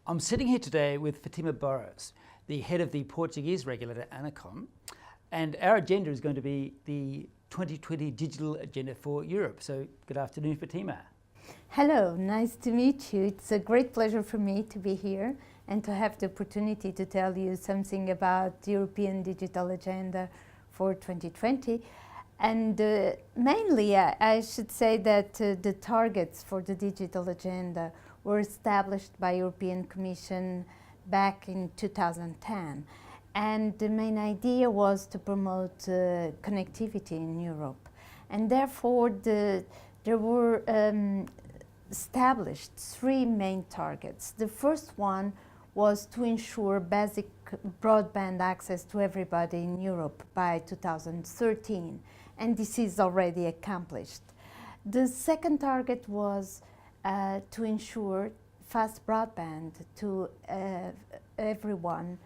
I'm sitting here today with Fátima Barros, the head of the Portuguese regulator ANACOM, and our agenda is going to be the 2020 digital agenda for Europe. So good afternoon, Fátima. Hello, nice to meet you. It's a great pleasure for me to be here and to have the opportunity to tell you something about the European digital agenda for 2020. And mainly, I should say that the targets for the digital agenda were established by European Commission back in 2010. And the main idea was to promote connectivity in Europe. And therefore, there were established three main targets. The first one was to ensure basic broadband access to everybody in Europe by 2013. And this is already accomplished. The second target was to ensure fast broadband to everyone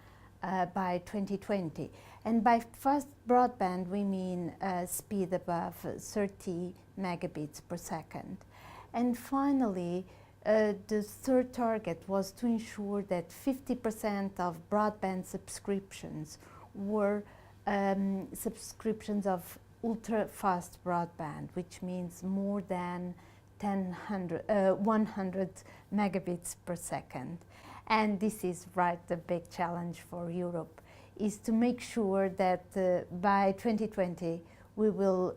by 2020. And by fast broadband, we mean speed above 30 megabits per second. And finally, the third target was to ensure that 50% of broadband subscriptions were subscriptions of ultra-fast broadband, which means more than 100 megabits per second. And this is the big challenge for Europe, is to make sure that by 2020 we will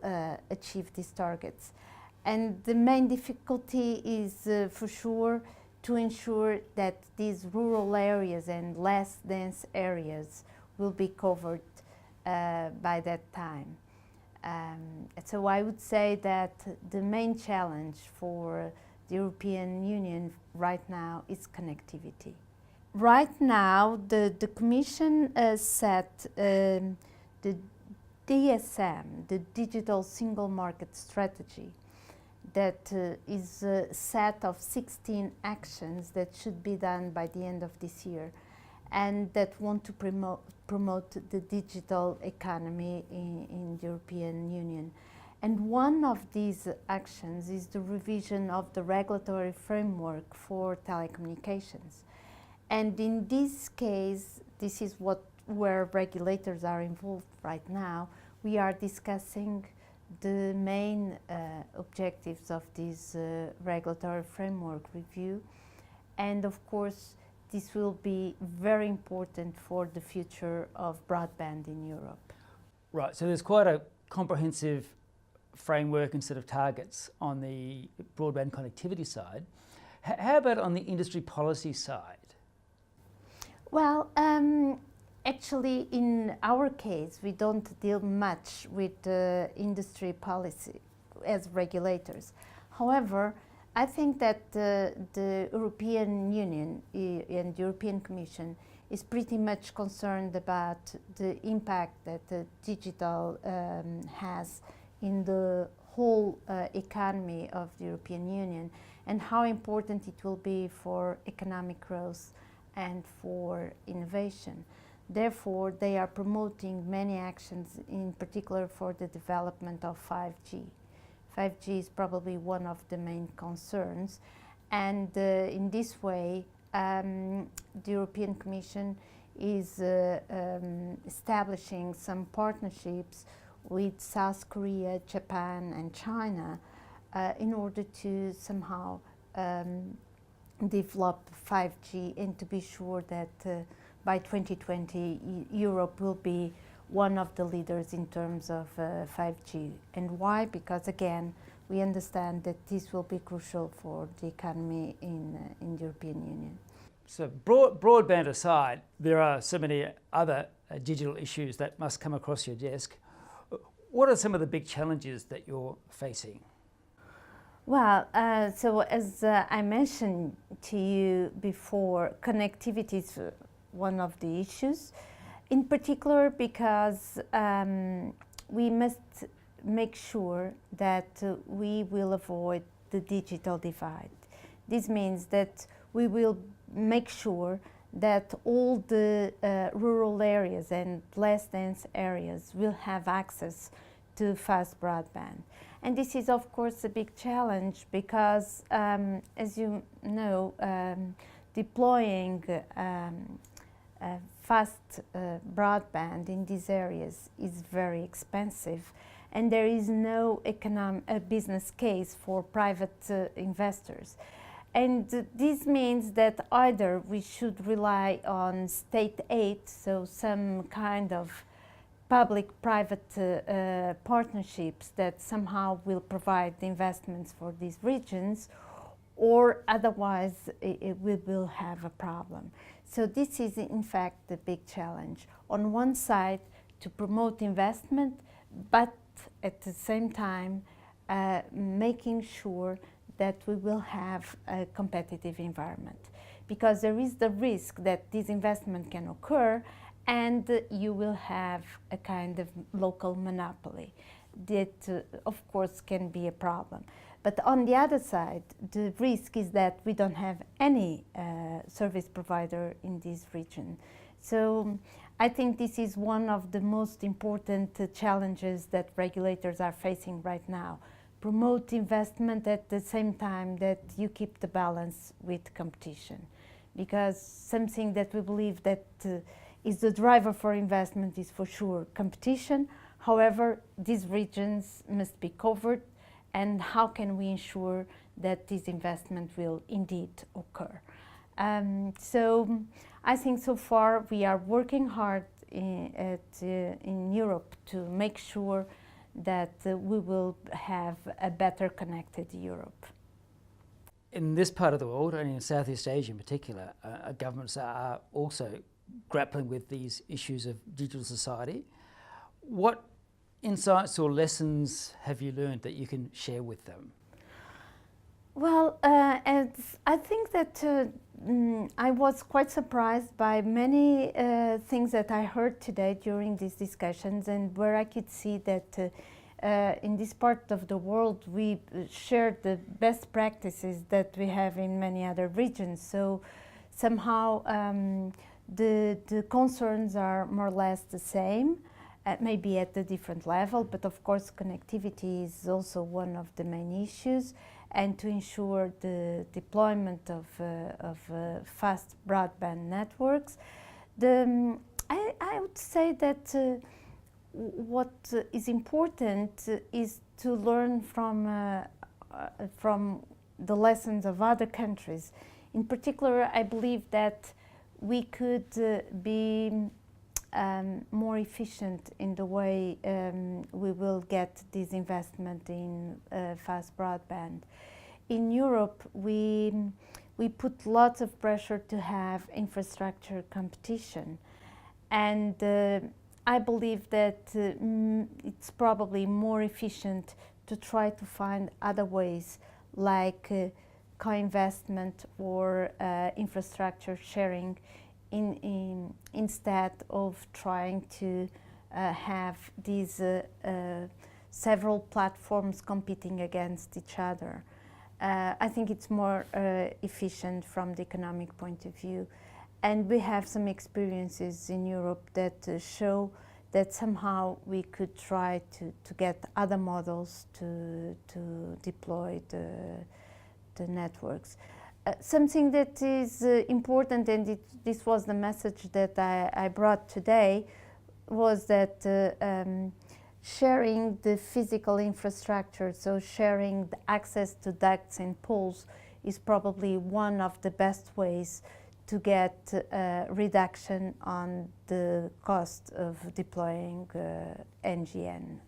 achieve these targets. And the main difficulty is for sure to ensure that these rural areas and less dense areas will be covered by that time. So I would say that the main challenge for the European Union right now is connectivity. Right now, the Commission set the DSM, the Digital Single Market Strategy, that is a set of 16 actions that should be done by the end of this year, and that want to promote the digital economy in the European Union. And one of these actions is the revision of the regulatory framework for telecommunications. And in this case, this is where regulators are involved right now. We are discussing the main objectives of this regulatory framework review. And of course, this will be very important for the future of broadband in Europe. Right, so there's quite a comprehensive framework and set of targets on the broadband connectivity side. How about on the industry policy side? Well, actually, in our case, we don't deal much with industry policy as regulators. However, I think that the European Union and the European Commission is pretty much concerned about the impact that the digital has in the whole economy of the European Union, and how important it will be for economic growth and for innovation. Therefore, they are promoting many actions, in particular for the development of 5G. 5G is probably one of the main concerns, and in this way the European Commission is establishing some partnerships with South Korea, Japan and China in order to somehow develop 5G and to be sure that by 2020 Europe will be one of the leaders in terms of 5G. And why? Because again, we understand that this will be crucial for the economy in the European Union. So broadband aside, there are so many other digital issues that must come across your desk. What are some of the big challenges that you're facing? Well, so as I mentioned to you before, connectivity is one of the issues. In particular because we must make sure that we will avoid the digital divide. This means that we will make sure that all the rural areas and less dense areas will have access to fast broadband. And this is of course a big challenge because as you know, deploying fast broadband in these areas is very expensive, and there is no business case for private investors. And this means that either we should rely on state aid, so some kind of public-private partnerships that somehow will provide the investments for these regions, or otherwise we will have a problem. So this is in fact the big challenge. On one side, to promote investment, but at the same time making sure that we will have a competitive environment, because there is the risk that this investment can occur and you will have a kind of local monopoly that of course can be a problem. But on the other side, the risk is that we don't have any service provider in this region. So I think this is one of the most important challenges that regulators are facing right now. Promote investment at the same time that you keep the balance with competition. Because something that we believe that is the driver for investment is for sure competition. However, these regions must be covered, and how can we ensure that this investment will indeed occur? So I think so far we are working hard in Europe to make sure that we will have a better connected Europe. In this part of the world, and in Southeast Asia in particular, governments are also grappling with these issues of digital society. What insights or lessons have you learned that you can share with them? Well, I think that I was quite surprised by many things that I heard today during these discussions, and where I could see that in this part of the world we share the best practices that we have in many other regions. So somehow the concerns are more or less the same, maybe at a different level, but of course connectivity is also one of the main issues, and to ensure the deployment of fast broadband networks. I would say that what is important is to learn from the lessons of other countries. In particular, I believe that we could be more efficient in the way we will get this investment in fast broadband. In Europe, we put lots of pressure to have infrastructure competition, and I believe that it's probably more efficient to try to find other ways, like co-investment or infrastructure sharing, instead of trying to have these several platforms competing against each other. I think it's more efficient from the economic point of view. And we have some experiences in Europe that show that somehow we could try to get other models to deploy the networks. Something that is important, and this was the message that I brought today, was that sharing the physical infrastructure, so sharing the access to ducts and poles, is probably one of the best ways to get a reduction on the cost of deploying NGN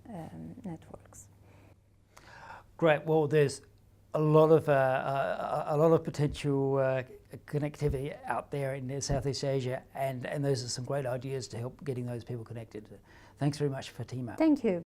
networks. Great. Well, there's a lot of potential connectivity out there in Southeast Asia, and those are some great ideas to help getting those people connected. Thanks very much, Fátima. Thank you.